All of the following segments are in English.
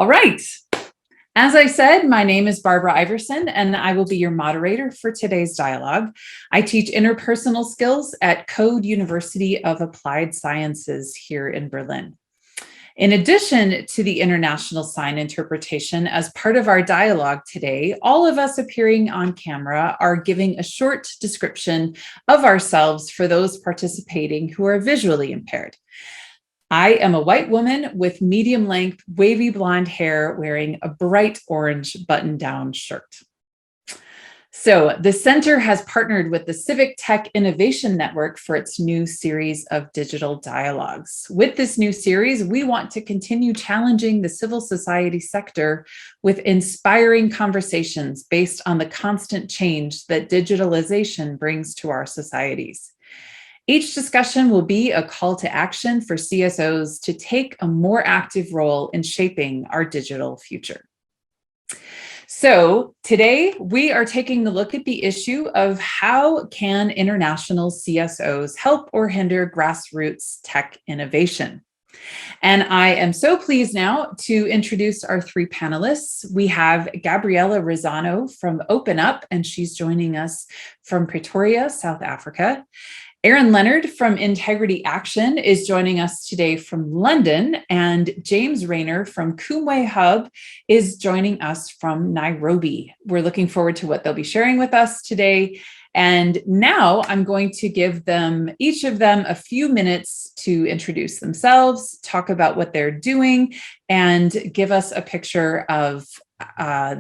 All right. As I said, my name is Barbara Iverson, and I will be your moderator for today's dialogue. I teach interpersonal skills at Code University of Applied Sciences here in Berlin. In addition to the international sign interpretation, as part of our dialogue today, all of us appearing on camera are giving a short description of ourselves for those participating who are visually impaired. I am a white woman with medium length, wavy blonde hair wearing a bright orange button-down shirt. So the center has partnered with the Civic Tech Innovation Network for its new series of digital dialogues. With this new series, we want to continue challenging the civil society sector with inspiring conversations based on the constant change that digitalization brings to our societies. Each discussion will be a call to action for CSOs to take a more active role in shaping our digital future. So today we are taking a look at the issue of how can international CSOs help or hinder grassroots tech innovation. And I am so pleased now to introduce our three panelists. We have Gabriella Razzano from Open Up, and she's joining us from Pretoria, South Africa. Arran Leonard from Integrity Action is joining us today from London, and James Rayner from Kumwe Hub is joining us from Nairobi. We're looking forward to what they'll be sharing with us today. And now I'm going to give them, each of them, a few minutes to introduce themselves, talk about what they're doing, and give us a picture of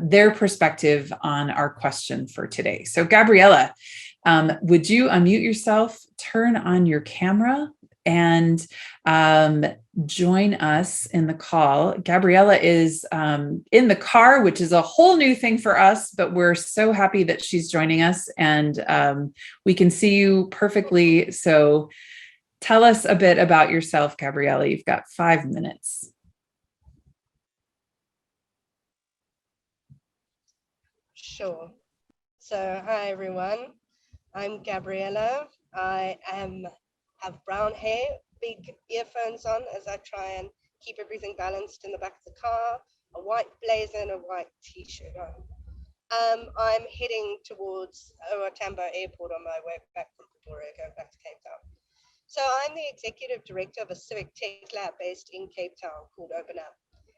their perspective on our question for today. So Gabriella, would you unmute yourself, turn on your camera, and join us in the call? Gabriella is in the car, which is a whole new thing for us, but we're so happy that she's joining us, and we can see you perfectly. So tell us a bit about yourself, Gabriella. You've got 5 minutes. Sure. So hi, everyone. I'm Gabriella. I have brown hair, big earphones on as I try and keep everything balanced in the back of the car, a white blazer and a white t-shirt on. I'm heading towards Tambo Airport on my way back from Pretoria, going back to Cape Town. So I'm the executive director of a civic tech lab based in Cape Town called Open Up.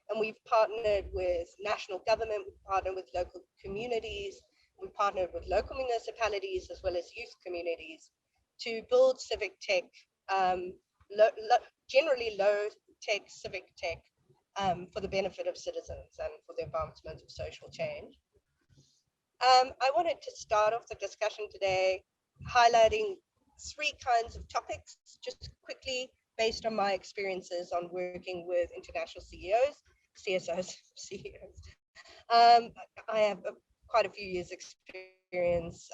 And we've partnered with national government, we've partnered with local communities, we partnered with local municipalities as well as youth communities to build civic tech, generally low-tech civic tech for the benefit of citizens and for the advancement of social change. I wanted to start off the discussion today highlighting 3 kinds of topics, just quickly based on my experiences on working with international CSOs. I have quite a few years experience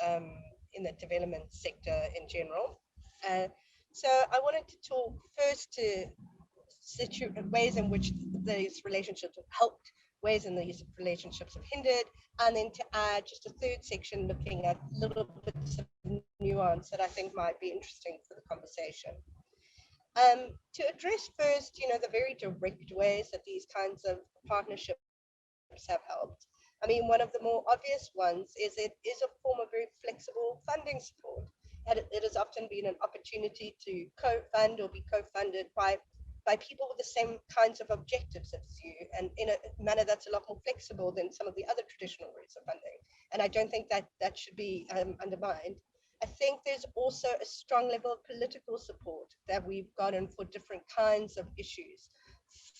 in the development sector in general. So I wanted to talk first to ways in which these relationships have helped, ways in these relationships have hindered, and then to add just a third section looking at little bits of nuance that I think might be interesting for the conversation. To address first, the very direct ways that these kinds of partnerships have helped. I mean, one of the more obvious ones is it is a form of very flexible funding support. It has often been an opportunity to co-fund or be co-funded by people with the same kinds of objectives as you, and in a manner that's a lot more flexible than some of the other traditional routes of funding. And I don't think that should be undermined. I think there's also a strong level of political support that we've gotten for different kinds of issues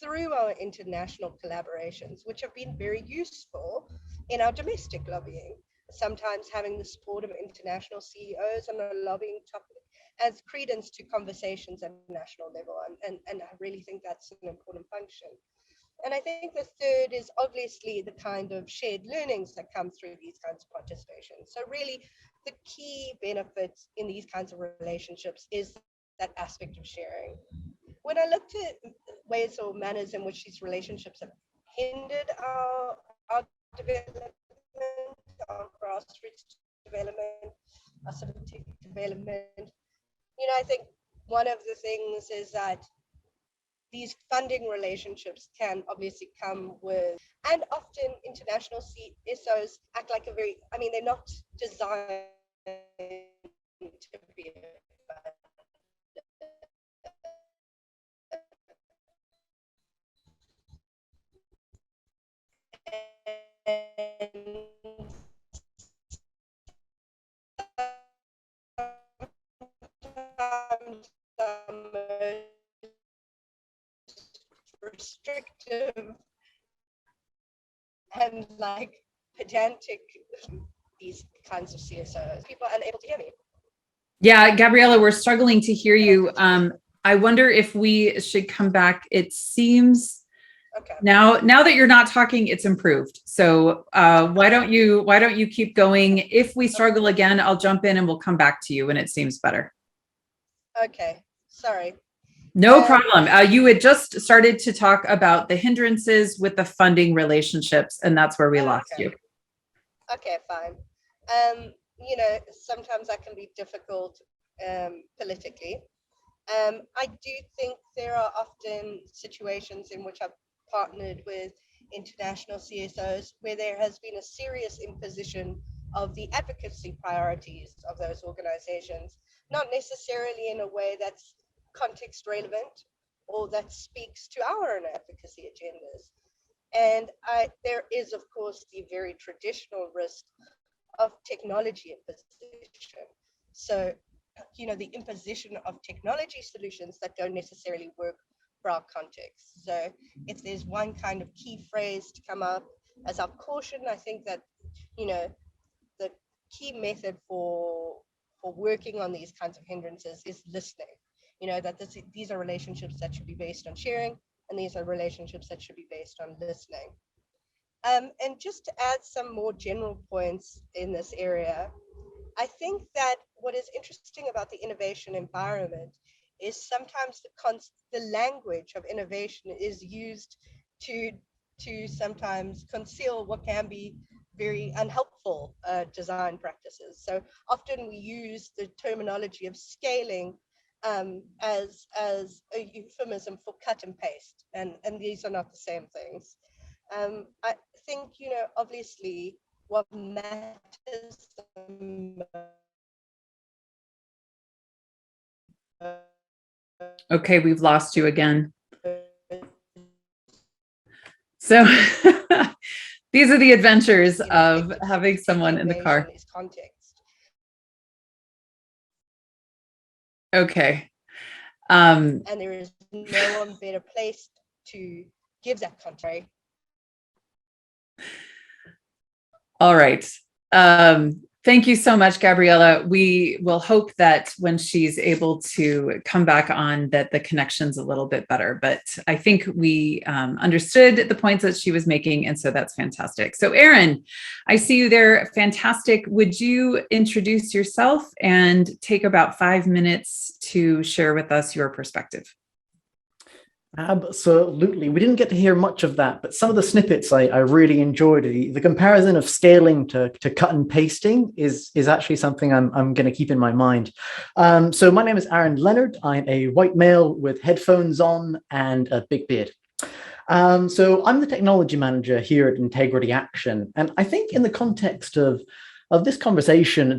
through our international collaborations, which have been very useful in our domestic lobbying. Sometimes having the support of international CEOs on a lobbying topic adds credence to conversations at a national level, and I really think that's an important function. And I think the third is obviously the kind of shared learnings that come through these kinds of participations. So really, the key benefits in these kinds of relationships is that aspect of sharing. When I looked at ways or manners in which these relationships have hindered our development, our grassroots development, our civic development, I think one of the things is that these funding relationships can obviously come with, and often international CSOs act like they're not designed to be and sometimes the most restrictive and pedantic these kinds of CSOs. People are unable to hear me. Yeah, Gabriella, we're struggling to hear you. I wonder if we should come back. It seems okay. Now that you're not talking, it's improved. So why don't you keep going? If we struggle again, I'll jump in and we'll come back to you when it seems better. Okay, sorry. No problem. You had just started to talk about the hindrances with the funding relationships, and that's where we lost you. Okay, fine. Sometimes that can be difficult politically. I do think there are often situations in which I've partnered with international CSOs where there has been a serious imposition of the advocacy priorities of those organizations, not necessarily in a way that's context relevant or that speaks to our own advocacy agendas. And there is, of course, the very traditional risk of technology imposition. So, the imposition of technology solutions that don't necessarily work for our context. So if there's one kind of key phrase to come up as our caution, I think that, the key method for working on these kinds of hindrances is listening. That these are relationships that should be based on sharing, and these are relationships that should be based on listening. And just to add some more general points in this area, I think that what is interesting about the innovation environment is sometimes the language of innovation is used to sometimes conceal what can be very unhelpful design practices. So often we use the terminology of scaling as a euphemism for cut and paste, and these are not the same things. I think, obviously what matters the most. Okay, we've lost you again. So these are the adventures of having someone in the car. Context. Okay. And there is no one better placed to give that context. All right. Thank you so much, Gabriella. We will hope that when she's able to come back on that the connection's a little bit better, but I think we understood the points that she was making, and so that's fantastic. So Arran, I see you there. Fantastic. Would you introduce yourself and take about 5 minutes to share with us your perspective? Absolutely. We didn't get to hear much of that, but some of the snippets I really enjoyed. The comparison of scaling to cut and pasting is actually something I'm going to keep in my mind. So my name is Arran Leonard. I'm a white male with headphones on and a big beard. So I'm the technology manager here at Integrity Action. And I think in the context of this conversation,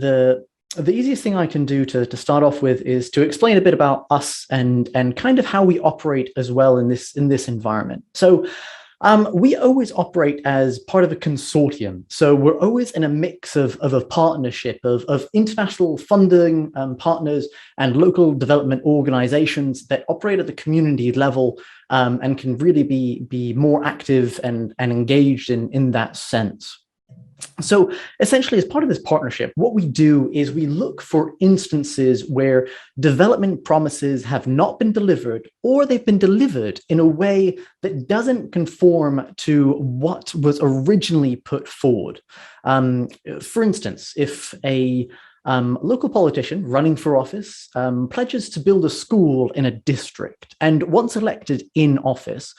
the easiest thing I can do to start off with is to explain a bit about us and kind of how we operate as well in this environment. So we always operate as part of a consortium. So we're always in a mix of a partnership of international funding partners and local development organizations that operate at the community level and can really be more active and engaged in that sense. So essentially, as part of this partnership, what we do is we look for instances where development promises have not been delivered, or they've been delivered in a way that doesn't conform to what was originally put forward. For instance, if a local politician running for office pledges to build a school in a district and once elected in office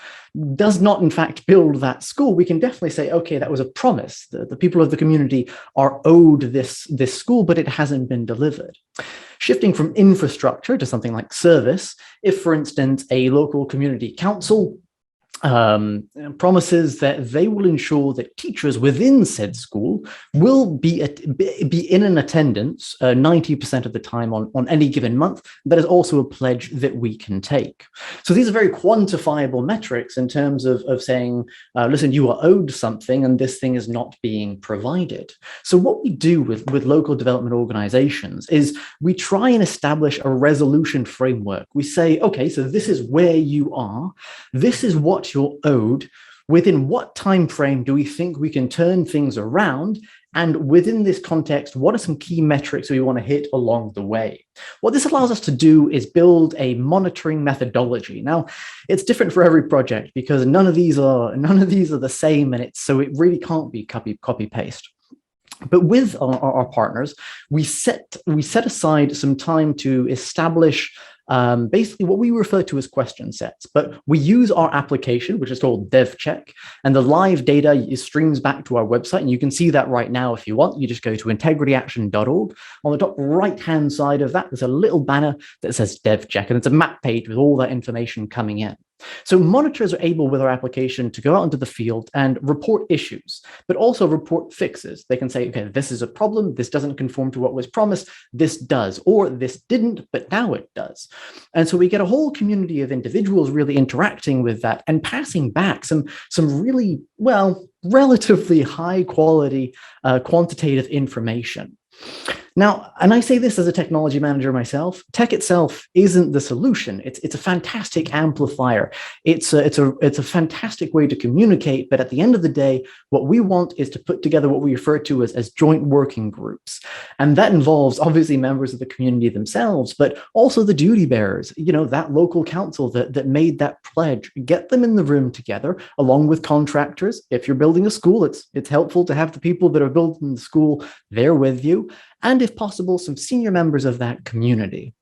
does not in fact build that school, we can definitely say, okay, that was a promise. The people of the community are owed this school, but it hasn't been delivered. Shifting from infrastructure to something like service, if, for instance, a local community council promises that they will ensure that teachers within said school will be in an attendance 90% of the time on any given month. That is also a pledge that we can take. So these are very quantifiable metrics in terms of saying, listen, you are owed something and this thing is not being provided. So what we do with local development organizations is we try and establish a resolution framework. We say, okay, so this is where you are. This is what you're owed. Within what time frame do we think we can turn things around? And within this context, what are some key metrics we want to hit along the way? What this allows us to do is build a monitoring methodology. Now, it's different for every project because none of these are the same, and so it really can't be copy paste. But with our partners, we set aside some time to establish basically what we refer to as question sets. But we use our application, which is called DevCheck, and the live data streams back to our website. And you can see that right now if you want. You just go to integrityaction.org. On the top right-hand side of that, there's a little banner that says DevCheck, and it's a map page with all that information coming in. So monitors are able with our application to go out into the field and report issues, but also report fixes. They can say, okay, this is a problem. This doesn't conform to what was promised. This does, or this didn't, but now it does. And so we get a whole community of individuals really interacting with that and passing back some really, well, relatively high quality quantitative information. Now, and I say this as a technology manager myself, tech itself isn't the solution. It's a fantastic amplifier. It's a fantastic way to communicate. But at the end of the day, what we want is to put together what we refer to as joint working groups. And that involves obviously members of the community themselves, but also the duty bearers, that local council that made that pledge. Get them in the room together along with contractors. If you're building a school, it's helpful to have the people that are building the school there with you. And if possible, some senior members of that community,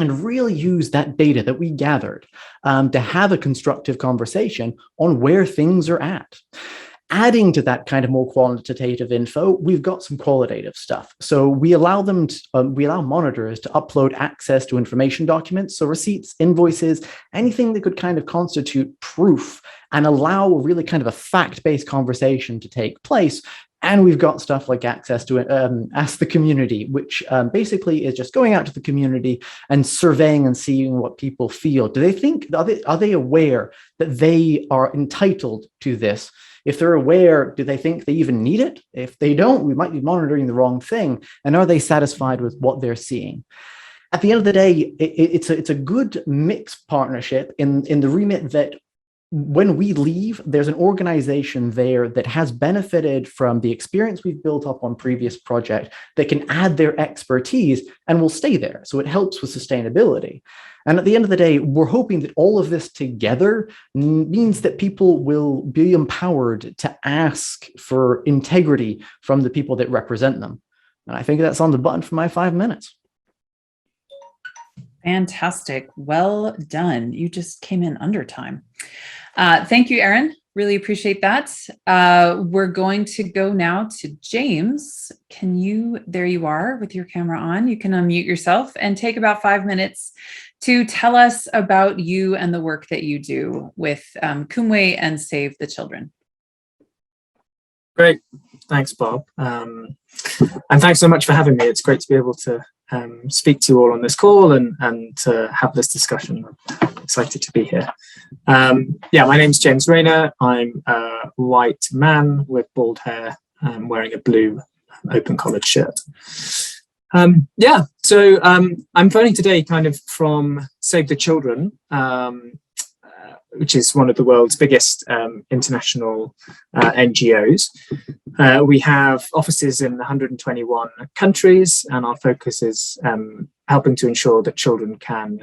and really use that data that we gathered to have a constructive conversation on where things are at. Adding to that kind of more quantitative info, we've got some qualitative stuff. So we allow monitors to upload access to information documents, so receipts, invoices, anything that could kind of constitute proof and allow really kind of a fact-based conversation to take place. And we've got stuff like access to Ask the Community, which basically is just going out to the community and surveying and seeing what people feel. Do they think, are they aware that they are entitled to this? If they're aware, do they think they even need it? If they don't, we might be monitoring the wrong thing. And are they satisfied with what they're seeing? At the end of the day, it's a good mixed partnership in the remit that when we leave, there's an organization there that has benefited from the experience we've built up on previous projects that can add their expertise and will stay there. So it helps with sustainability. And at the end of the day, we're hoping that all of this together means that people will be empowered to ask for integrity from the people that represent them. And I think that's on the button for my 5 minutes. Fantastic. Well done. You just came in under time. Thank you, Arran. Really appreciate that. We're going to go now to James. There you are with your camera on. You can unmute yourself and take about 5 minutes to tell us about you and the work that you do with Kumwe and Save the Children. Great. Thanks, Bob. And thanks so much for having me. It's great to be able to speak to you all on this call and to have this discussion. I'm excited to be here. My name's James Rayner. I'm a white man with bald hair, wearing a blue open collared shirt. I'm phoning today kind of from Save the Children, which is one of the world's biggest international NGOs. We have offices in 121 countries, and our focus is helping to ensure that children can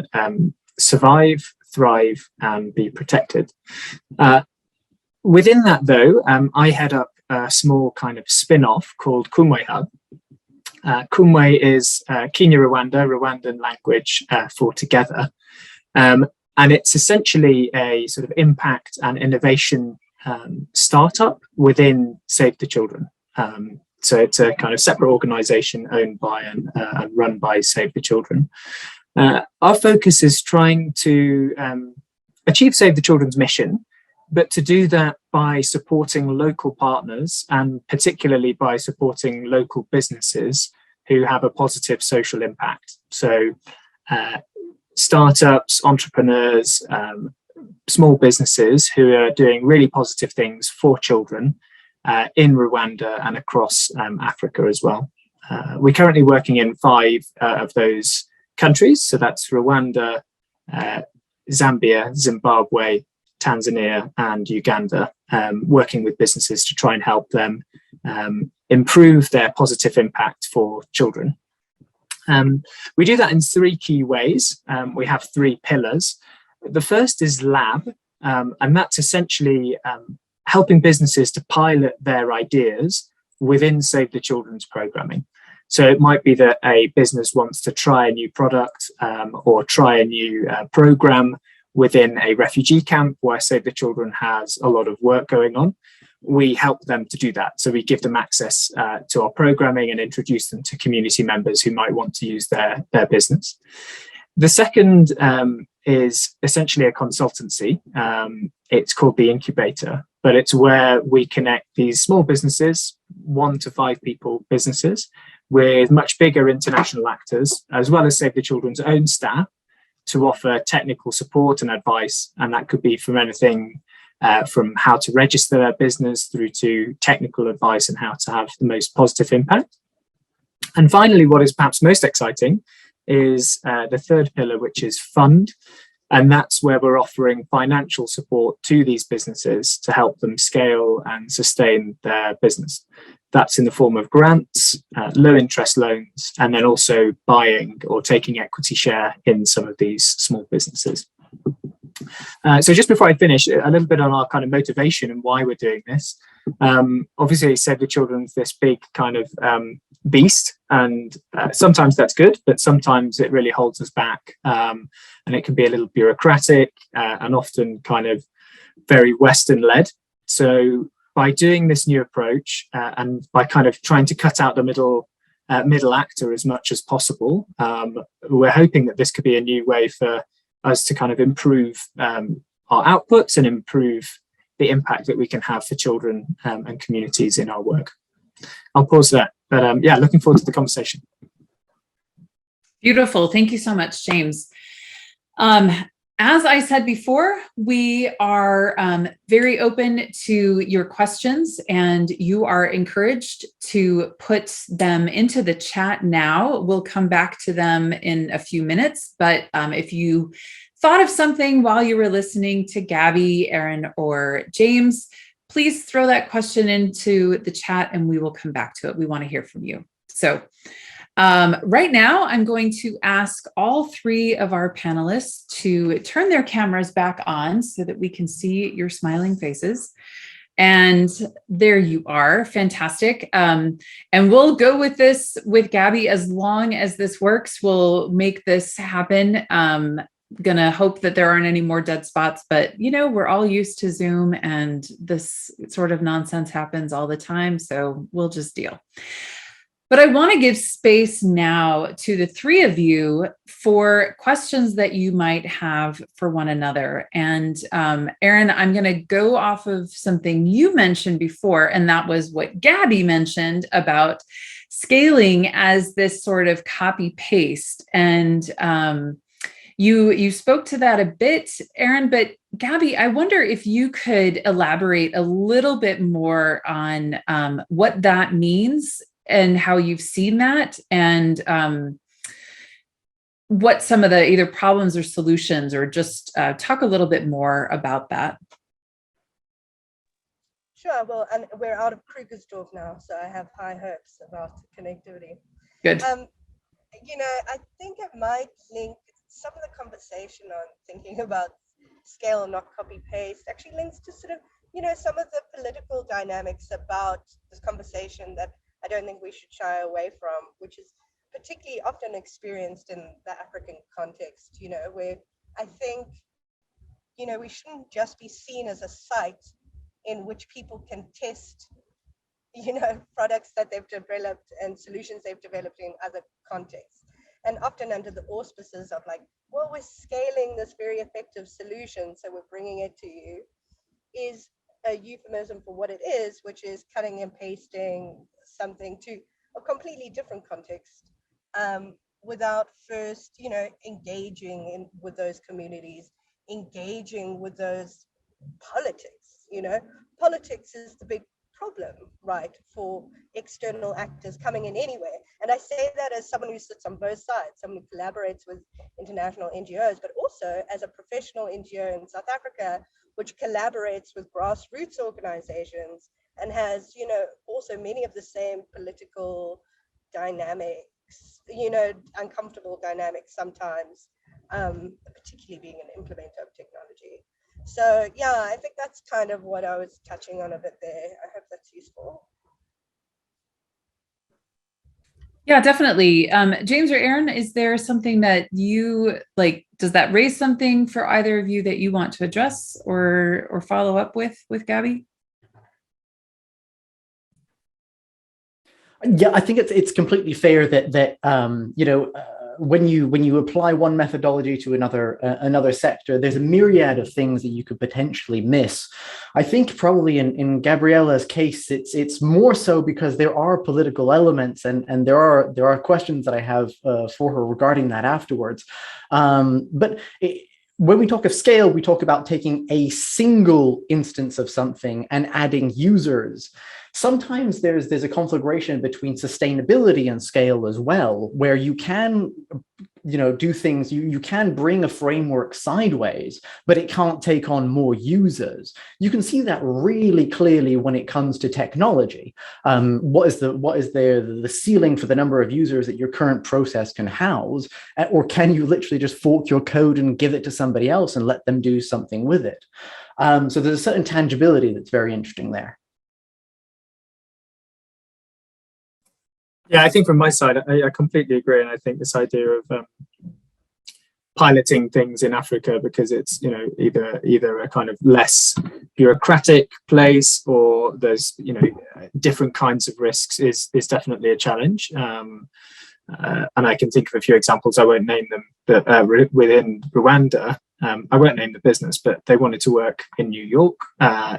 survive, thrive, and be protected. Within that, though, I head up a small kind of spin-off called Kumwe Hub. Kumwe is Kenya-Rwanda, Rwandan language for together. And it's essentially a sort of impact and innovation startup within Save the Children. So it's a kind of separate organization owned by and run by Save the Children. Our focus is trying to achieve Save the Children's mission, but to do that by supporting local partners and particularly by supporting local businesses who have a positive social impact. So startups, entrepreneurs, small businesses who are doing really positive things for children in Rwanda and across Africa as well. We're currently working in 5 of those countries. So that's Rwanda, Zambia, Zimbabwe, Tanzania, and Uganda, working with businesses to try and help them improve their positive impact for children. We do that in 3 key ways. We have 3 pillars. The first is lab, and that's essentially helping businesses to pilot their ideas within Save the Children's programming. So it might be that a business wants to try a new product or try a new program within a refugee camp where Save the Children has a lot of work going on. We help them to do that. So we give them access to our programming and introduce them to community members who might want to use their business. The second is essentially a consultancy. It's called the Incubator, but it's where we connect these small businesses, 1 to 5 people businesses, with much bigger international actors, as well as Save the Children's own staff, to offer technical support and advice. And that could be from anything from how to register their business through to technical advice on how to have the most positive impact. And finally, what is perhaps most exciting is the third pillar, which is fund. And that's where we're offering financial support to these businesses to help them scale and sustain their business. That's in the form of grants, low interest loans, and then also buying or taking equity share in some of these small businesses. So just before I finish, a little bit on our kind of motivation and why we're doing this. Obviously, Save the Children's this big kind of beast, and sometimes that's good, but sometimes it really holds us back, and it can be a little bureaucratic and often kind of very Western led. So by doing this new approach and by kind of trying to cut out the middle actor as much as possible, we're hoping that this could be a new way for us to kind of improve our outputs and improve the impact that we can have for children and communities in our work. I'll pause there, but yeah, looking forward to the conversation. Beautiful. Thank you so much, James. As I said before, we are very open to your questions, and you are encouraged to put them into the chat now. We'll come back to them in a few minutes, but if you thought of something while you were listening to Gabby, Arran, or James, please throw that question into the chat and we will come back to it. We want to hear from you. So right now, I'm going to ask all 3 of our panelists to turn their cameras back on so that we can see your smiling faces. And there you are. Fantastic. And we'll go with this with Gabby as long as this works. We'll make this happen. Gonna hope that there aren't any more dead spots, but you know, we're all used to Zoom and this sort of nonsense happens all the time. So we'll just deal. But I want to give space now to the 3 of you for questions that you might have for one another. And Arran, I'm going to go off of something you mentioned before, and that was what Gabby mentioned about scaling as this sort of copy paste. And you spoke to that a bit, Arran, but Gabby, I wonder if you could elaborate a little bit more on what that means and how you've seen that, and what some of the either problems or solutions, or just talk a little bit more about that. Sure. Well, and we're out of Krugersdorp now, so I have high hopes about connectivity. Good. You know, I think it might link some of the conversation on thinking about scale and not copy paste actually links to sort of, you know, some of the political dynamics about this conversation that I don't think we should shy away from, which is particularly often experienced in the African context, you know, where I think, you know, we shouldn't just be seen as a site in which people can test, products that they've developed and solutions they've developed in other contexts. And often under the auspices of like, well, we're scaling this very effective solution, so we're bringing it to you, is a euphemism for what it is, which is cutting and pasting something to a completely different context, without first, engaging with those communities, engaging with those politics. Politics is the big problem, right, for external actors coming in anywhere. And I say that as someone who sits on both sides, someone who collaborates with international NGOs, but also as a professional NGO in South Africa, which collaborates with grassroots organizations and has, also many of the same political dynamics, uncomfortable dynamics sometimes, particularly being an implementer of technology. So yeah, I think that's kind of what I was touching on a bit there. I hope that's useful. Yeah, definitely. James or Arran, is there something that you like? Does that raise something for either of you that you want to address or follow up with Gabby? Yeah, I think it's completely fair that when you apply one methodology to another sector, there's a myriad of things that you could potentially miss. I think probably in Gabriella's case, it's more so because there are political elements and there are questions that I have for her regarding that afterwards. But when we talk of scale, we talk about taking a single instance of something and adding users. Sometimes there's a conflagration between sustainability and scale as well, where you can, do things, you can bring a framework sideways, but it can't take on more users. You can see that really clearly when it comes to technology. What is the ceiling for the number of users that your current process can house? Or can you literally just fork your code and give it to somebody else and let them do something with it? So there's a certain tangibility that's very interesting there. Yeah, I think from my side, I completely agree. And I think this idea of piloting things in Africa, because it's, either a kind of less bureaucratic place or there's, different kinds of risks is definitely a challenge. And I can think of a few examples. I won't name them, but within Rwanda, I won't name the business, but they wanted to work in New York.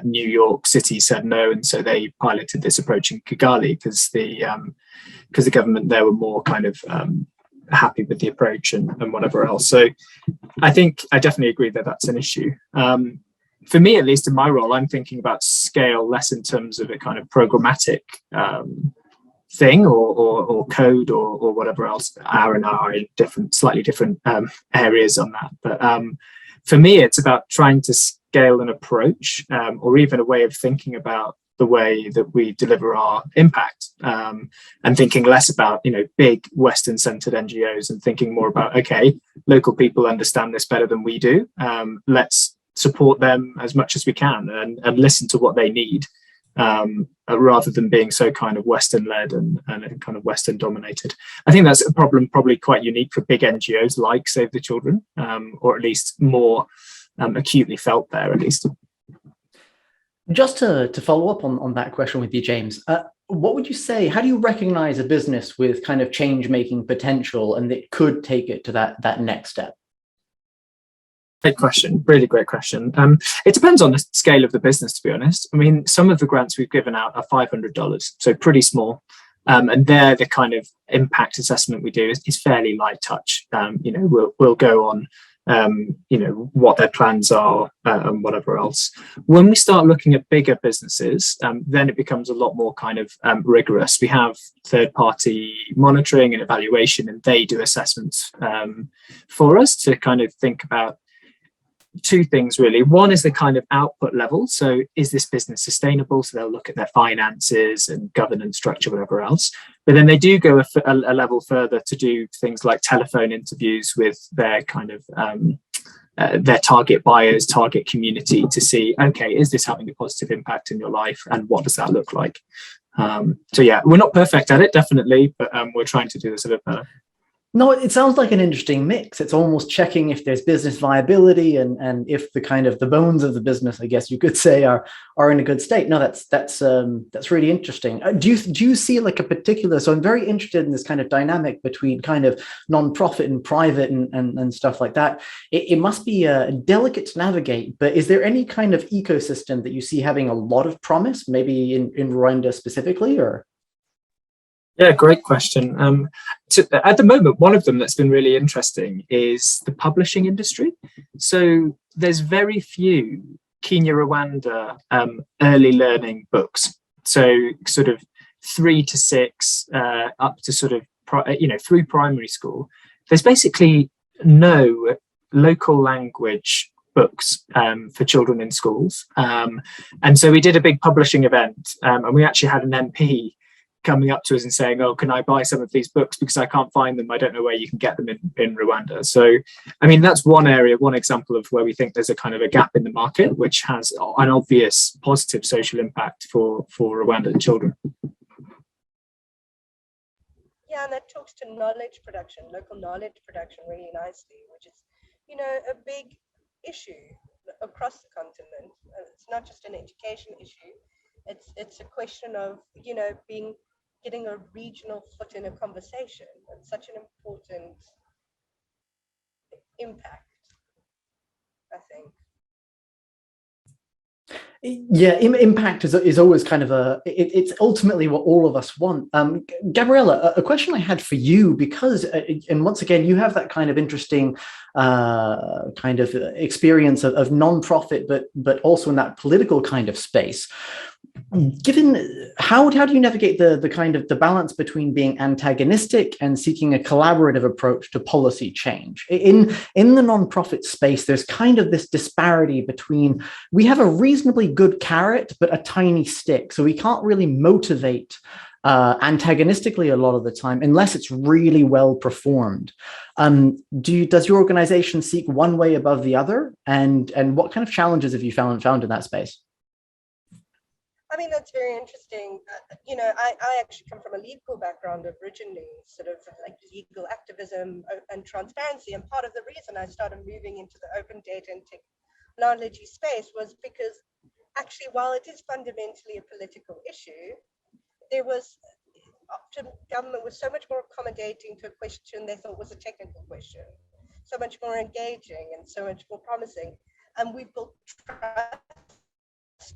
New York City said no, and so they piloted this approach in Kigali because the government there were more kind of happy with the approach and whatever else. So I think I definitely agree that that's an issue. For me, at least in my role, I'm thinking about scale less in terms of a kind of programmatic thing or code or whatever else. Arran are in slightly different areas on that. But for me, it's about trying to scale an approach or even a way of thinking about the way that we deliver our impact, and thinking less about big Western centered NGOs and thinking more about, okay, local people understand this better than we do. Let's support them as much as we can and listen to what they need, rather than being so kind of Western led and kind of Western dominated. I think that's a problem probably quite unique for big NGOs like Save the Children, or at least more acutely felt there at least. Just to follow up on that question with you, James, what would you say, how do you recognize a business with kind of change-making potential and that could take it to that next step? Great question, really great question. It depends on the scale of the business, to be honest. I mean, some of the grants we've given out are $500, so pretty small. And there, the kind of impact assessment we do is fairly light touch. We'll go on what their plans are and whatever else. When we start looking at bigger businesses, then it becomes a lot more kind of rigorous. We have third-party monitoring and evaluation, and they do assessments for us to kind of think about two things really. One is the kind of output level. So is this business sustainable? So they'll look at their finances and governance structure, whatever else. But then they do go a level further to do things like telephone interviews with their kind of their target buyers, target community, to see, okay, is this having a positive impact in your life and what does that look like? So yeah, we're not perfect at it, definitely, but we're trying to do this a bit better. No, it sounds like an interesting mix. It's almost checking if there's business viability and if the kind of the bones of the business, I guess you could say, are in a good state. No, that's really interesting. Do you see like a particular? So I'm very interested in this kind of dynamic between kind of nonprofit and private and stuff like that. It must be delicate to navigate, but is there any kind of ecosystem that you see having a lot of promise, maybe in Rwanda specifically, or? Yeah, great question. At the moment, one of them that's been really interesting is the publishing industry. So there's very few Kenya Rwanda early learning books. So sort of 3 to 6 up to sort of through primary school. There's basically no local language books for children in schools. And so we did a big publishing event, and we actually had an MP coming up to us and saying, oh, can I buy some of these books because I can't find them? I don't know where you can get them in Rwanda. So, I mean, that's one area, one example of where we think there's a kind of a gap in the market, which has an obvious positive social impact for Rwandan children. Yeah, and that talks to knowledge production, local knowledge production really nicely, which is, a big issue across the continent. It's not just an education issue. It's a question of, getting a regional foot in a conversation. It's such an important impact, I think. Yeah, impact is always kind of it's ultimately what all of us want. Gabriella, a question I had for you, because, and once again, you have that kind of interesting kind of experience of non-profit, but also in that political kind of space. Given how do you navigate the kind of the balance between being antagonistic and seeking a collaborative approach to policy change in the nonprofit space? There's kind of this disparity between, we have a reasonably good carrot but a tiny stick, so we can't really motivate antagonistically a lot of the time unless it's really well performed. Does your organization seek one way above the other, and what kind of challenges have you found in that space? I mean, that's very interesting. I actually come from a legal background originally, sort of like legal activism and transparency. And part of the reason I started moving into the open data and technology space was because actually, while it is fundamentally a political issue, there was often government was so much more accommodating to a question they thought was a technical question, so much more engaging and so much more promising. And we built trust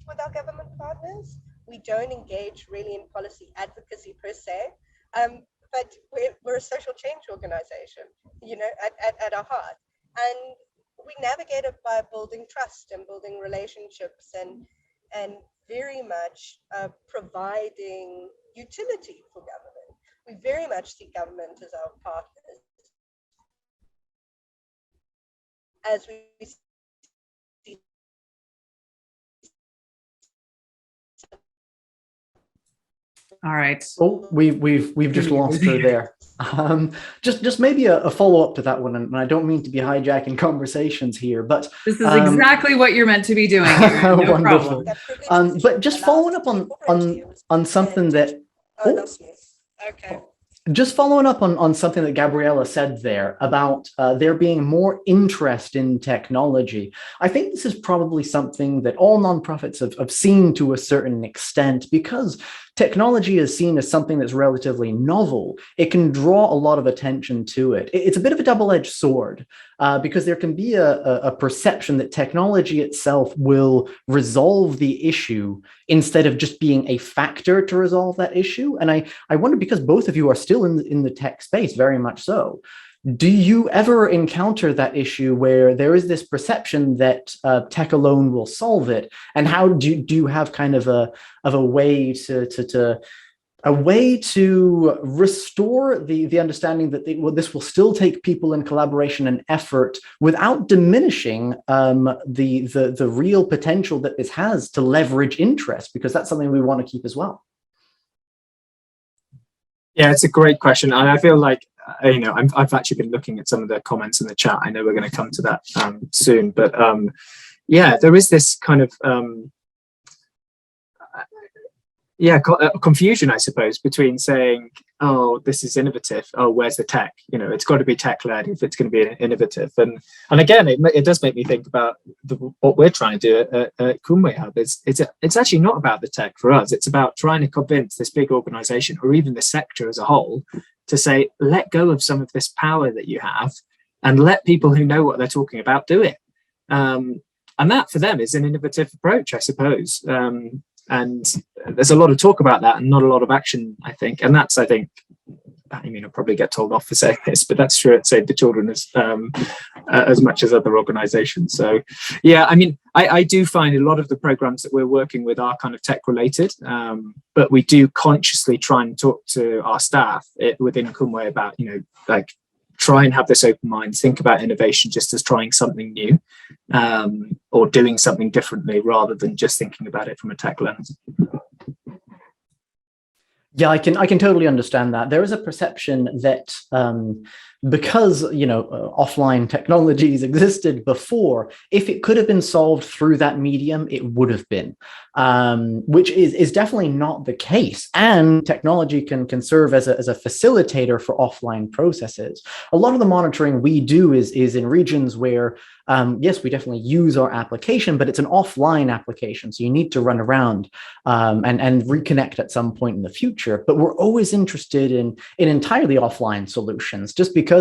with our government partners. We don't engage really in policy advocacy per se, but we're a social change organization, at our heart. And we navigate it by building trust and building relationships and very much providing utility for government. We very much see government as our partners. As we All right. Oh, we've just lost her there. Just maybe a follow-up to that one, and I don't mean to be hijacking conversations here, but this is exactly what you're meant to be doing here. No wonderful. Problem. But just following up on something that okay. Just following up on something that Gabriella said there about there being more interest in technology. I think this is probably something that all nonprofits have seen to a certain extent, because technology is seen as something that's relatively novel. It can draw a lot of attention to it. It's a bit of a double-edged sword because there can be a perception that technology itself will resolve the issue instead of just being a factor to resolve that issue. And I wonder, because both of you are still in the tech space, very much so, do you ever encounter that issue where there is this perception that tech alone will solve it? And how do you have kind of a way to restore the understanding that this will still take people in collaboration and effort without diminishing the real potential that this has to leverage interest, because that's something we want to keep as well? Yeah, it's a great question. And I feel like, I've actually been looking at some of the comments in the chat. I know we're going to come to that soon, but yeah, there is this kind of confusion, I suppose, between saying oh, this is innovative. Oh, where's the tech? You know, it's got to be tech led if it's going to be innovative. And again, it does make me think about what we're trying to do at Kumwe Hub. It's actually not about the tech for us. It's about trying to convince this big organization, or even the sector as a whole, to say, let go of some of this power that you have and let people who know what they're talking about do it. And that for them is an innovative approach, I suppose. And there's a lot of talk about that and not a lot of action, I think. And that's, I think, I mean, I'll probably get told off for saying this, but that's true at Save the Children as much as other organizations. So, yeah, I mean, I do find a lot of the programs that we're working with are kind of tech related, but we do consciously try and talk to our staff within Kumwe about, you know, like, try and have this open mind, think about innovation just as trying something new, or doing something differently rather than just thinking about it from a tech lens. Yeah, I can totally understand that. There is a perception that because, you know, offline technologies existed before, if it could have been solved through that medium, it would have been, which is definitely not the case. And technology can serve as a facilitator for offline processes. A lot of the monitoring we do is in regions where, yes, we definitely use our application, but it's an offline application. So you need to run around and reconnect at some point in the future. But we're always interested in entirely offline solutions, just because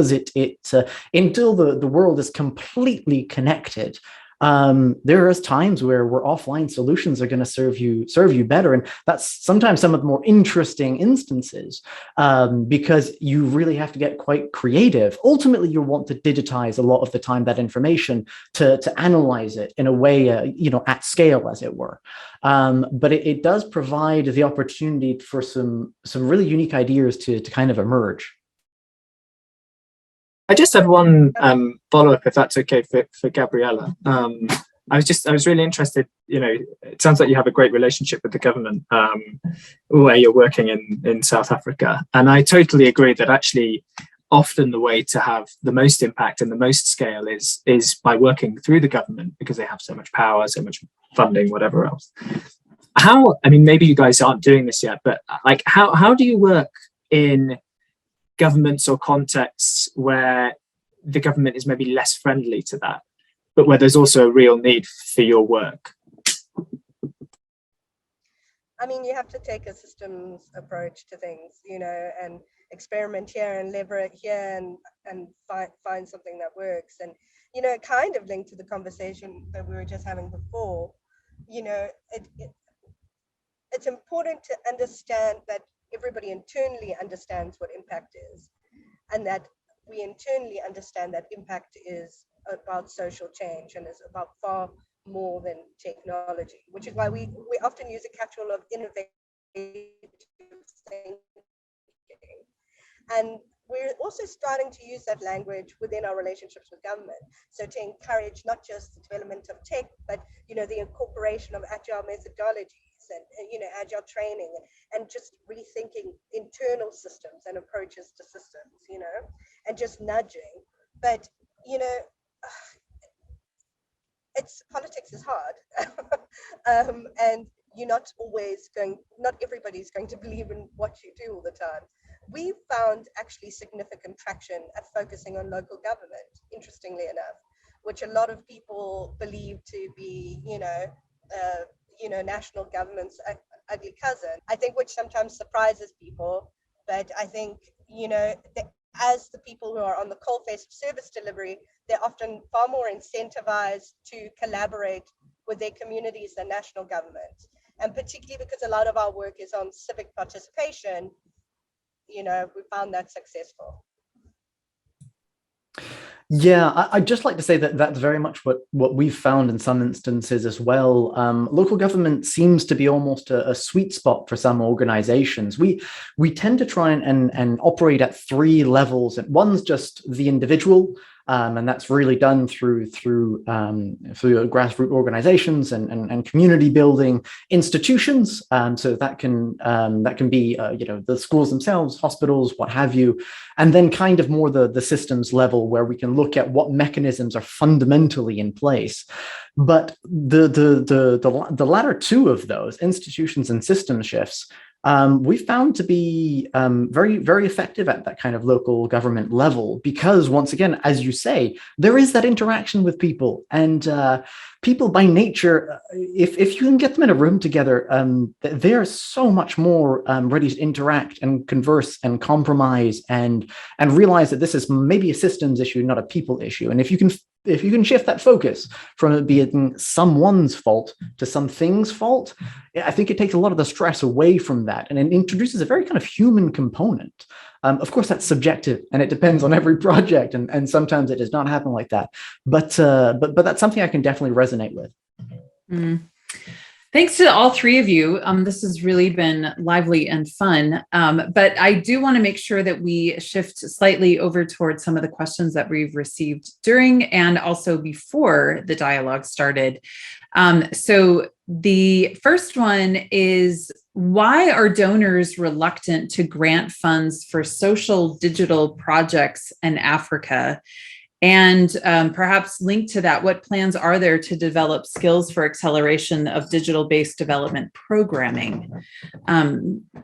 until the world is completely connected, there are times where offline solutions are going to serve you better, and that's sometimes some of the more interesting instances, because you really have to get quite creative. Ultimately, you want to digitize a lot of the time that information to analyze it in a way, you know, at scale, as it were. But it does provide the opportunity for some really unique ideas to kind of emerge. I just have one follow-up, if that's okay, for Gabriella. I was really interested, you know, it sounds like you have a great relationship with the government where you're working in South Africa. And I totally agree that actually often the way to have the most impact and the most scale is by working through the government, because they have so much power, so much funding, whatever else. I mean, maybe you guys aren't doing this yet, but like, how do you work in governments or contexts where the government is maybe less friendly to that, but where there's also a real need for your work? I mean, you have to take a systems approach to things, you know, and experiment here and lever it here and find something that works. And, you know, kind of linked to the conversation that we were just having before, you know, it's important to understand that everybody internally understands what impact is, and that we internally understand that impact is about social change and is about far more than technology, which is why we often use a catch-all of innovative thinking. And we're also starting to use that language within our relationships with government. So to encourage not just the development of tech, but, you know, the incorporation of agile methodologies and, you know, agile training and just rethinking internal systems and approaches to systems, you know, and just nudging. But, you know, politics is hard. And you're not everybody's going to believe in what you do all the time. We found actually significant traction at focusing on local government, interestingly enough, which a lot of people believe to be, you know, national government's ugly cousin. I think which sometimes surprises people, but I think, you know, as the people who are on the coalface of service delivery, they're often far more incentivized to collaborate with their communities than national government. And particularly because a lot of our work is on civic participation, you know, we found that successful. Yeah, I'd just like to say that that's very much what we've found in some instances as well. Local government seems to be almost a sweet spot for some organizations. We tend to try and operate at three levels. One's just the individual, and that's really done through grassroots organizations and community building institutions. So that can be you know, the schools themselves, hospitals, what have you, and then kind of more the systems level where we can look at what mechanisms are fundamentally in place. But the latter two of those, institutions and system shifts, we found to be very, very effective at that kind of local government level, because once again, as you say, there is that interaction with people, and people by nature, if you can get them in a room together, they're so much more ready to interact and converse and compromise and realize that this is maybe a systems issue, not a people issue. And if you can shift that focus from it being someone's fault to something's fault, I think it takes a lot of the stress away from that, and it introduces a very kind of human component. Of course, that's subjective, and it depends on every project, and sometimes it does not happen like that. But that's something I can definitely resonate with. Mm. Thanks to all three of you. This has really been lively and fun. But I do want to make sure that we shift slightly over towards some of the questions that we've received during and also before the dialogue started. So the first one is, why are donors reluctant to grant funds for social digital projects in Africa? And perhaps linked to that, what plans are there to develop skills for acceleration of digital-based development programming?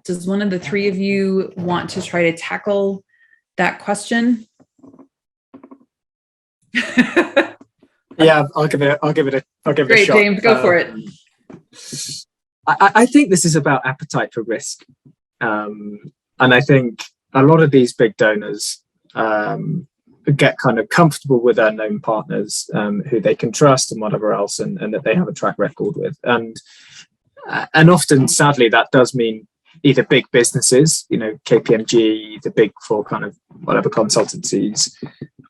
Does one of the three of you want to try to tackle that question? Yeah, I'll give it a shot. Great, James, go for it. I think this is about appetite for risk. And I think a lot of these big donors get kind of comfortable with their known partners who they can trust and whatever else, and that they have a track record with. And often, sadly, that does mean either big businesses, KPMG, the big four kind of whatever consultancies,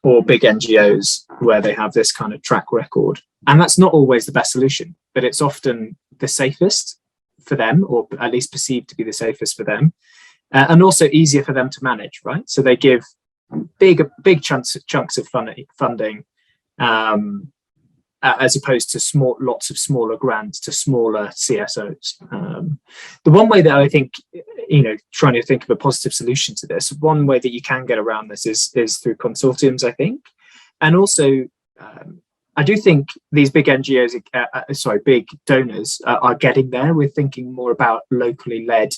or big NGOs where they have this kind of track record. And that's not always the best solution, but it's often the safest for them, or at least perceived to be the safest for them, and also easier for them to manage, right? So they give big chunks of funding, as opposed to lots of smaller grants to smaller CSOs. The one way that I think, trying to think of a positive solution to this, one way that you can get around this is through consortiums, I think. And also, I do think these big NGOs, big donors are getting there. We're thinking more about locally led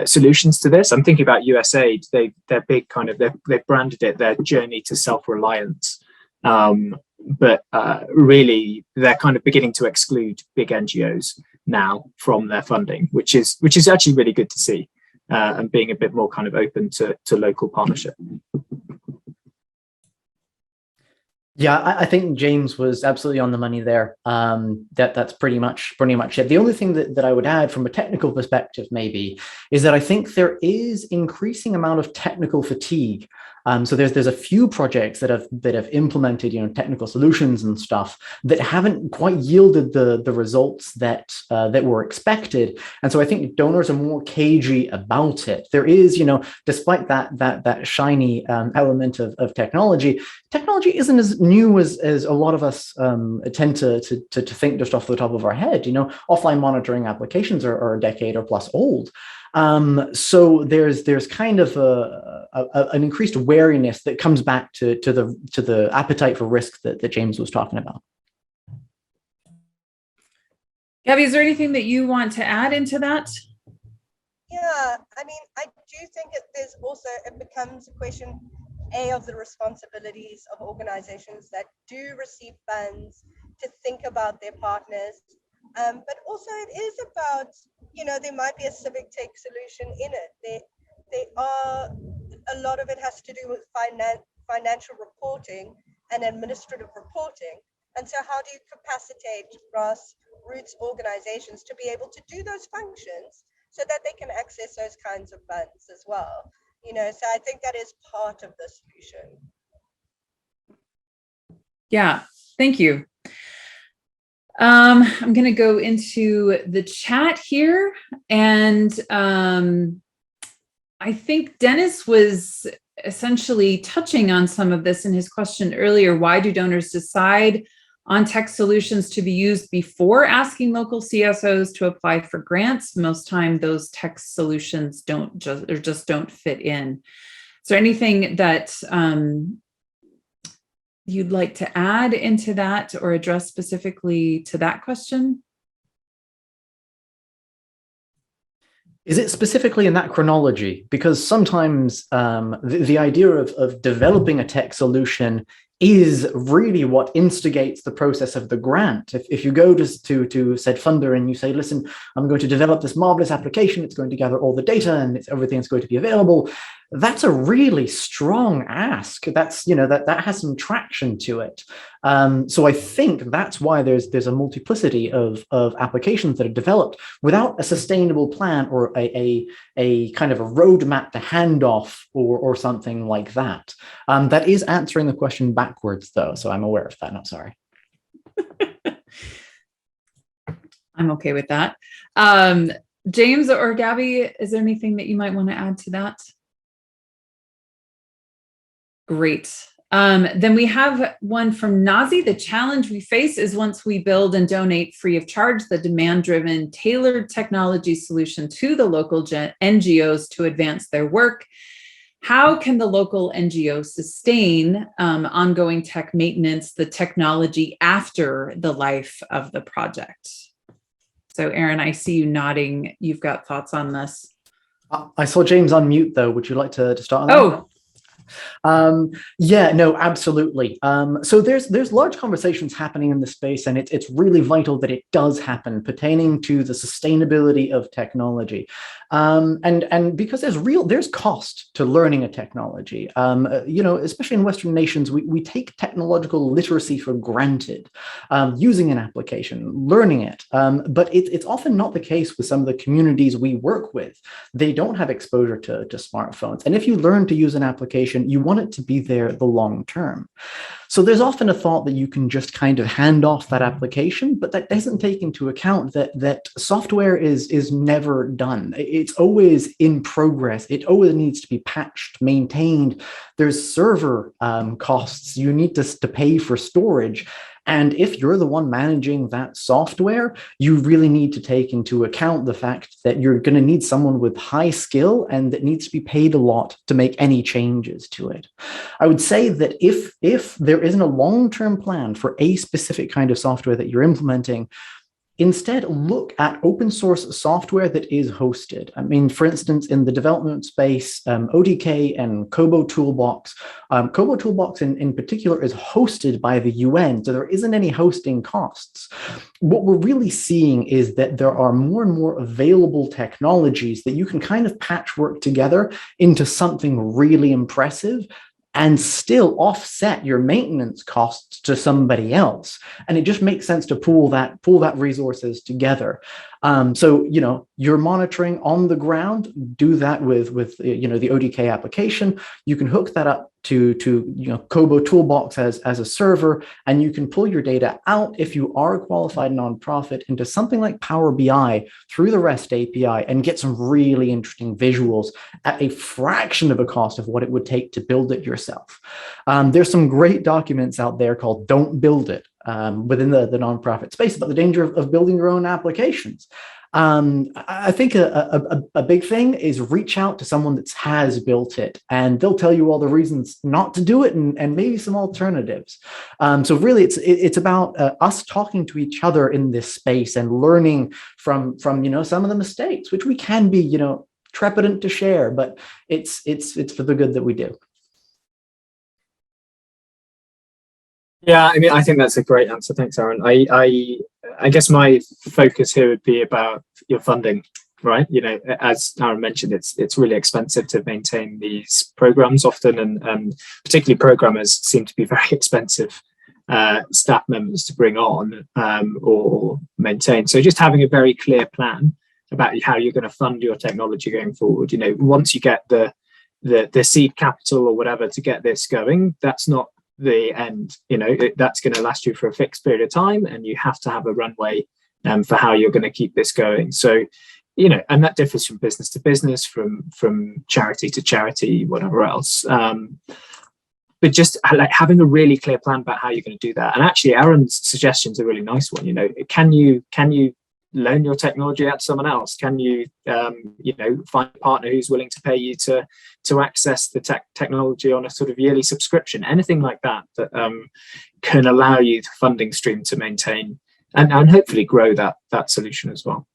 solutions to this. I'm thinking about USAID. They're big kind of, they've branded it their journey to self-reliance. But really, they're kind of beginning to exclude big NGOs now from their funding, which is actually really good to see, and being a bit more kind of open to local partnership. Yeah, I think James was absolutely on the money there. That's pretty much it. The only thing that I would add from a technical perspective maybe is that I think there is increasing amount of technical fatigue. So there's a few projects that have implemented technical solutions and stuff that haven't quite yielded the results that were expected, and so I think donors are more cagey about it. There is, despite that shiny element of technology isn't as new as a lot of us tend to think just off the top of our head. Offline monitoring applications are a decade or plus old. So there's kind of an increased wariness that comes back to the appetite for risk that James was talking about. Gabby, is there anything that you want to add into that? Yeah, I mean, I do think it becomes a question, of the responsibilities of organizations that do receive funds to think about their partners. But also it is about, there might be a civic tech solution in it. There are, a lot of it has to do with financial reporting and administrative reporting. And so how do you capacitate grassroots organizations to be able to do those functions so that they can access those kinds of funds as well? So I think that is part of the solution. Yeah, thank you. I'm going to go into the chat here, and I think Dennis was essentially touching on some of this in his question earlier. Why do donors decide on tech solutions to be used before asking local CSOs to apply for grants? Most time those tech solutions just don't fit in. Is there anything that you'd like to add into that or address specifically to that question? Is it specifically in that chronology? Because sometimes the idea of developing a tech solution is really what instigates the process of the grant. If you go to said funder and you say, listen, I'm going to develop this marvelous application, it's going to gather all the data and everything's going to be available, that's a really strong ask. That's, that has some traction to it. So I think that's why there's a multiplicity of applications that are developed without a sustainable plan or a kind of a roadmap to hand off or something like that. That is answering the question backwards, though, so I'm aware of that. I'm sorry. I'm okay with that. James or Gabby, is there anything that you might want to add to that? Great. Then we have one from Nazi. The challenge we face is once we build and donate free of charge the demand-driven tailored technology solution to the local NGOs to advance their work, how can the local NGO sustain ongoing tech maintenance, the technology after the life of the project? So Arran, I see you nodding. You've got thoughts on this. I saw James unmute though. Would you like to start on that? Oh, yeah, no, absolutely. So there's large conversations happening in the space, and it's really vital that it does happen pertaining to the sustainability of technology. And because there's cost to learning a technology. Especially in Western nations, we take technological literacy for granted, using an application, learning it. But it's often not the case with some of the communities we work with. They don't have exposure to smartphones. And if you learn to use an application, you want it to be there the long term. So there's often a thought that you can just kind of hand off that application, but that doesn't take into account that software is never done. It's always in progress. It always needs to be patched, maintained. There's server costs. You need to pay for storage. And if you're the one managing that software, you really need to take into account the fact that you're going to need someone with high skill and that needs to be paid a lot to make any changes to it. I would say that if there isn't a long-term plan for a specific kind of software that you're implementing, instead, look at open source software that is hosted. I mean, for instance, in the development space, ODK and Kobo Toolbox. Kobo Toolbox in particular is hosted by the UN, so there isn't any hosting costs. What we're really seeing is that there are more and more available technologies that you can kind of patchwork together into something really impressive and still offset your maintenance costs to somebody else. And it just makes sense to pool that resources together. So, you're monitoring on the ground, do that with the ODK application. You can hook that up to Kobo Toolbox as a server, and you can pull your data out if you are a qualified nonprofit into something like Power BI through the REST API and get some really interesting visuals at a fraction of a cost of what it would take to build it yourself. There's some great documents out there called Don't Build It within the nonprofit space about the danger of building your own applications. I think a big thing is reach out to someone that has built it, and they'll tell you all the reasons not to do it and maybe some alternatives. So really, it's about us talking to each other in this space and learning from some of the mistakes, which we can be trepidant to share, but it's for the good that we do. Yeah, I mean, I think that's a great answer. Thanks, Arran. I guess my focus here would be about your funding, right? As Arran mentioned, it's really expensive to maintain these programs often, and particularly programmers seem to be very expensive staff members to bring on or maintain. So just having a very clear plan about how you're going to fund your technology going forward. Once you get the seed capital or whatever to get this going, that's not the end. That's going to last you for a fixed period of time, and you have to have a runway for how you're going to keep this going. So and that differs from business to business, from charity to charity, whatever else, but just like having a really clear plan about how you're going to do that. And actually Aaron's suggestion's a really nice one. Can you loan your technology out to someone else? Can you find a partner who's willing to pay you to access the technology on a sort of yearly subscription? Anything like that can allow you the funding stream to maintain and hopefully grow that solution as well.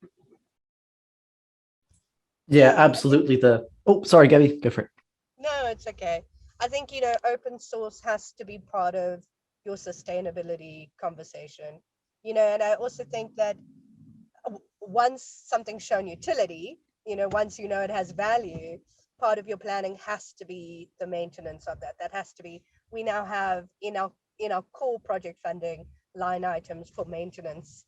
Yeah, absolutely. Oh, sorry, Gabby, go for it. No, it's okay. I think, open source has to be part of your sustainability conversation, and I also think that once something's shown utility, once it has value, part of your planning has to be the maintenance of that. That has to be, we now have in our core project funding line items for maintenance.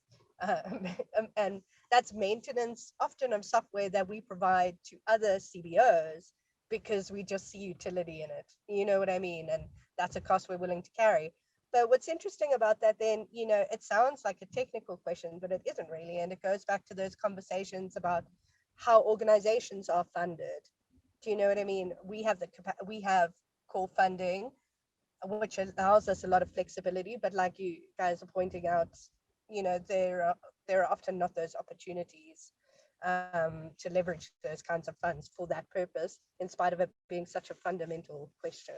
And that's maintenance often of software that we provide to other CBOs because we just see utility in it. You know what I mean? And that's a cost we're willing to carry. But what's interesting about that then, it sounds like a technical question, but it isn't really. And it goes back to those conversations about how organizations are funded. Do you know what I mean? We have core funding, which allows us a lot of flexibility. But like you guys are pointing out, there are often not those opportunities to leverage those kinds of funds for that purpose, in spite of it being such a fundamental question.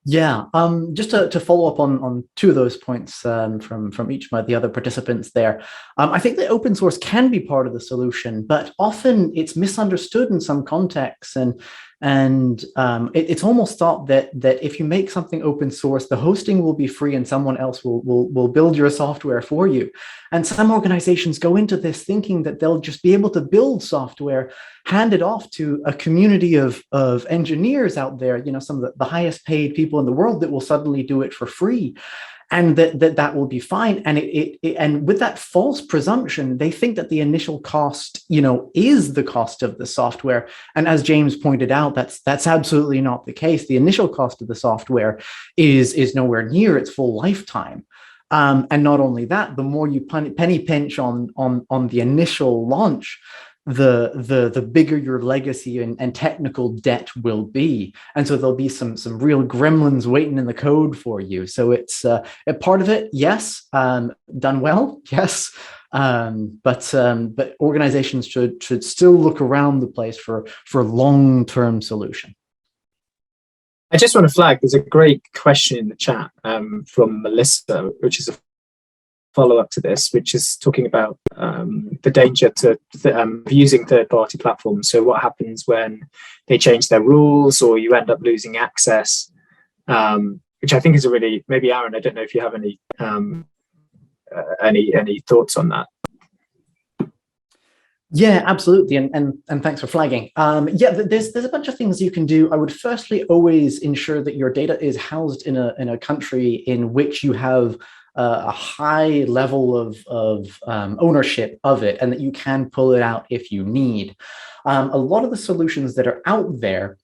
Yeah, just to follow up on two of those points from each of the other participants there. I think that open source can be part of the solution, but often it's misunderstood in some contexts, and it's almost thought that if you make something open source, the hosting will be free and someone else will build your software for you. And some organizations go into this thinking that they'll just be able to build software, hand it off to a community of engineers out there, some of the highest paid people in the world that will suddenly do it for free. And that will be fine. And and with that false presumption, they think that the initial cost, is the cost of the software. And as James pointed out, that's absolutely not the case. The initial cost of the software is nowhere near its full lifetime. And not only that, the more you penny pinch on the initial launch, the bigger your legacy and technical debt will be. And so there'll be some real gremlins waiting in the code for you. So it's a part of it, yes, done well, yes. But organizations should still look around the place for long-term solution. I just want to flag, there's a great question in the chat from Melissa, which is a follow-up to this, which is talking about the danger to using third-party platforms. So what happens when they change their rules or you end up losing access, which I think is a really, maybe Arran, I don't know if you have any thoughts on that. Yeah, absolutely, and thanks for flagging. Yeah, there's a bunch of things you can do. I would firstly always ensure that your data is housed in a country in which you have a high level of ownership of it, and that you can pull it out if you need. A lot of the solutions that are out there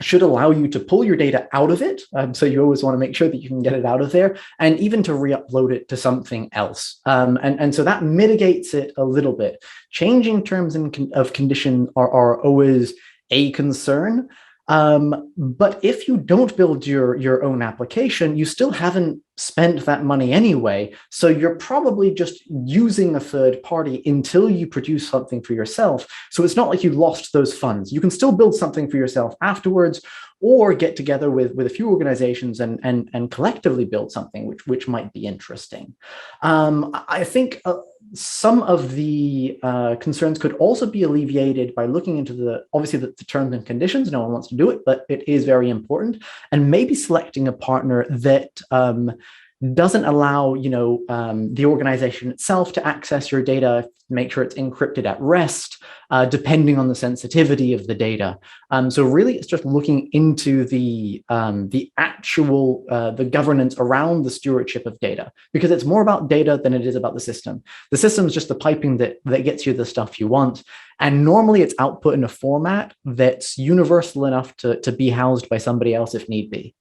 should allow you to pull your data out of it. So you always want to make sure that you can get it out of there, and even to re-upload it to something else. And so that mitigates it a little bit. Changing terms of condition are always a concern. But if you don't build your own application, you still haven't spent that money anyway. So you're probably just using a third party until you produce something for yourself. So it's not like you lost those funds. You can still build something for yourself afterwards, or get together with a few organizations and collectively build something which might be interesting. I think some of the concerns could also be alleviated by looking into obviously the terms and conditions. No one wants to do it, but it is very important. And maybe selecting a partner that doesn't allow the organization itself to access your data, make sure it's encrypted at rest, depending on the sensitivity of the data. So really, it's just looking into the actual the governance around the stewardship of data, because it's more about data than it is about the system. The system is just the piping that gets you the stuff you want, and normally it's output in a format that's universal enough to be housed by somebody else if need be.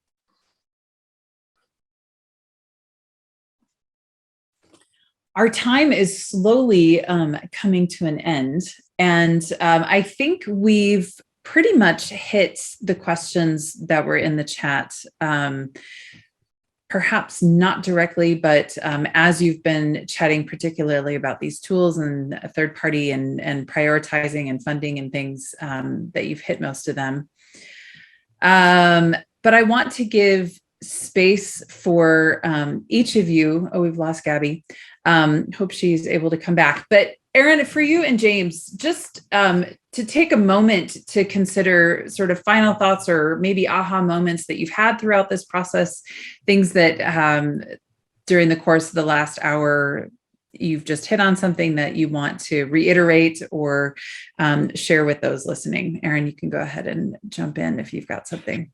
Our time is slowly coming to an end, and I think we've pretty much hit the questions that were in the chat. Perhaps not directly, but as you've been chatting particularly about these tools and third party and prioritizing and funding and things, that you've hit most of them. But I want to give space for each of you. Oh, we've lost Gabby. Hope she's able to come back. But Arran, for you and James, just to take a moment to consider sort of final thoughts or maybe aha moments that you've had throughout this process, things that during the course of the last hour, you've just hit on something that you want to reiterate or share with those listening. Arran, you can go ahead and jump in if you've got something.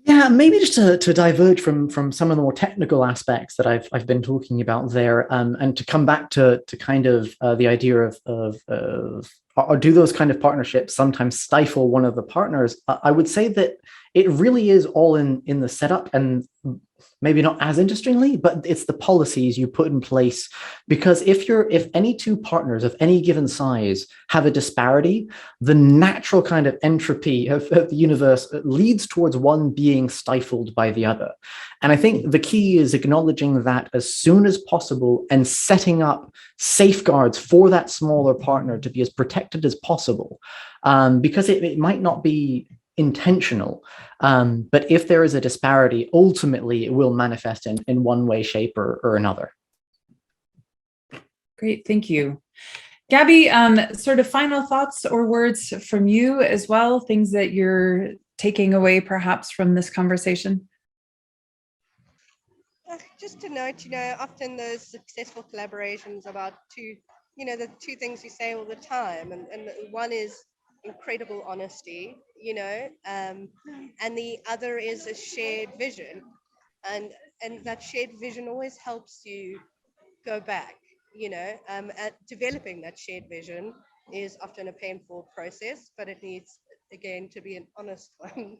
Yeah, maybe just to diverge from some of the more technical aspects that I've been talking about there, and to come back to kind of the idea of or do those kind of partnerships sometimes stifle one of the partners? I would say that it really is all in the setup, and maybe not as interestingly, but it's the policies you put in place. Because if any two partners of any given size have a disparity, the natural kind of entropy of the universe leads towards one being stifled by the other. And I think the key is acknowledging that as soon as possible and setting up safeguards for that smaller partner to be as protected as possible, because it might not be intentional. But if there is a disparity, ultimately it will manifest in one way, shape, or another. Great, thank you. Gabby, sort of final thoughts or words from you as well, things that you're taking away perhaps from this conversation? Just to note, often those successful collaborations about the two things you say all the time, and one is incredible honesty, and the other is a shared vision, and that shared vision always helps you go back. At developing that shared vision is often a painful process, but it needs again to be an honest one.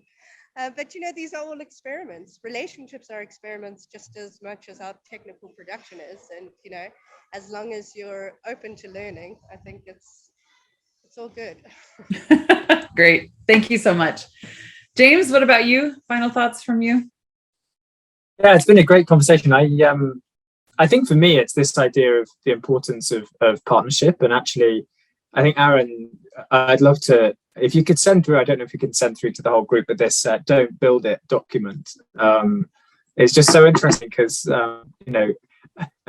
But these are all experiments. Relationships are experiments just as much as our technical production is, and as long as you're open to learning, I think it's all good. Great. Thank you so much. James, what about you? Final thoughts from you? Yeah, it's been a great conversation. I think for me, it's this idea of the importance of partnership. And actually, I think, Arran, I'd love to, if you could send through, I don't know if you can send through to the whole group, but this Don't Build It document is just so interesting because, I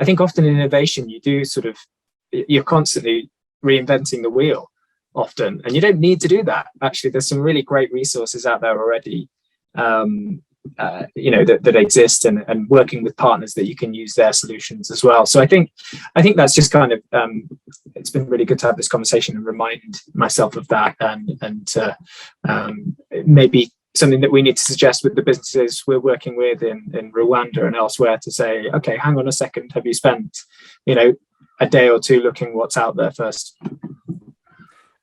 think often in innovation, you're constantly reinventing the wheel often, and you don't need to do that. Actually, there's some really great resources out there already, that exist, and working with partners that you can use their solutions as well. So I think that's just kind of, it's been really good to have this conversation and remind myself of that, and maybe something that we need to suggest with the businesses we're working with in Rwanda and elsewhere to say, okay, hang on a second, have you spent, a day or two looking what's out there first?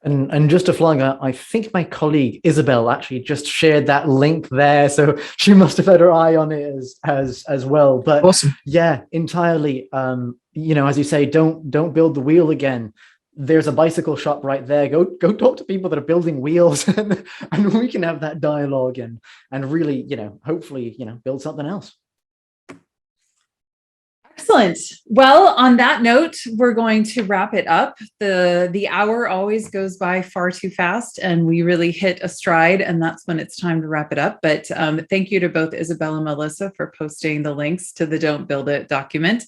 And just to flag out, I think my colleague Isabel actually just shared that link there, so she must have had her eye on it as well. But awesome. Yeah, entirely. As you say, don't build the wheel again. There's a bicycle shop right there. Go talk to people that are building wheels, and we can have that dialogue and really, hopefully, build something else. Excellent. Well, on that note, we're going to wrap it up. The hour always goes by far too fast, and we really hit a stride, and that's when it's time to wrap it up. But thank you to both Isabel and Melissa for posting the links to the Don't Build It document.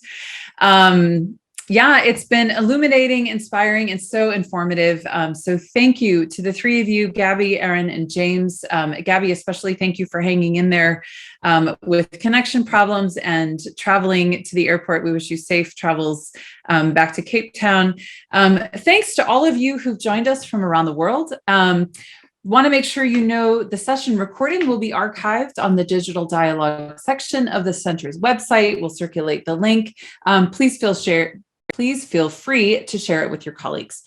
Yeah, it's been illuminating, inspiring, and so informative. So thank you to the three of you, Gabby, Arran, and James. Gabby, especially thank you for hanging in there with connection problems and traveling to the airport. We wish you safe travels back to Cape Town. Thanks to all of you who've joined us from around the world. Want to make sure the session recording will be archived on the digital dialogue section of the center's website. We'll circulate the link. Please feel free to share it with your colleagues.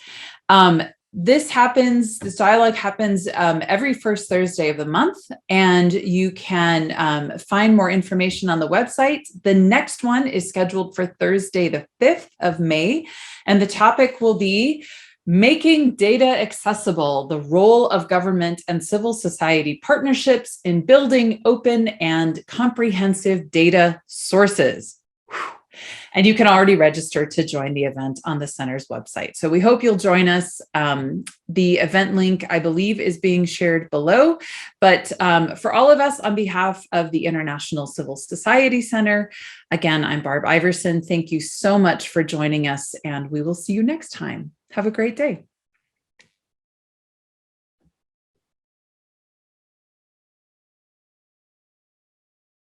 This dialogue happens every first Thursday of the month, and you can find more information on the website. The next one is scheduled for Thursday, the 5th of May, and the topic will be Making Data Accessible, the Role of Government and Civil Society Partnerships in Building Open and Comprehensive Data Sources. And you can already register to join the event on the center's website. So we hope you'll join us. The event link, I believe, is being shared below. But for all of us, on behalf of the International Civil Society Center, again, I'm Barb Iverson. Thank you so much for joining us, and we will see you next time. Have a great day.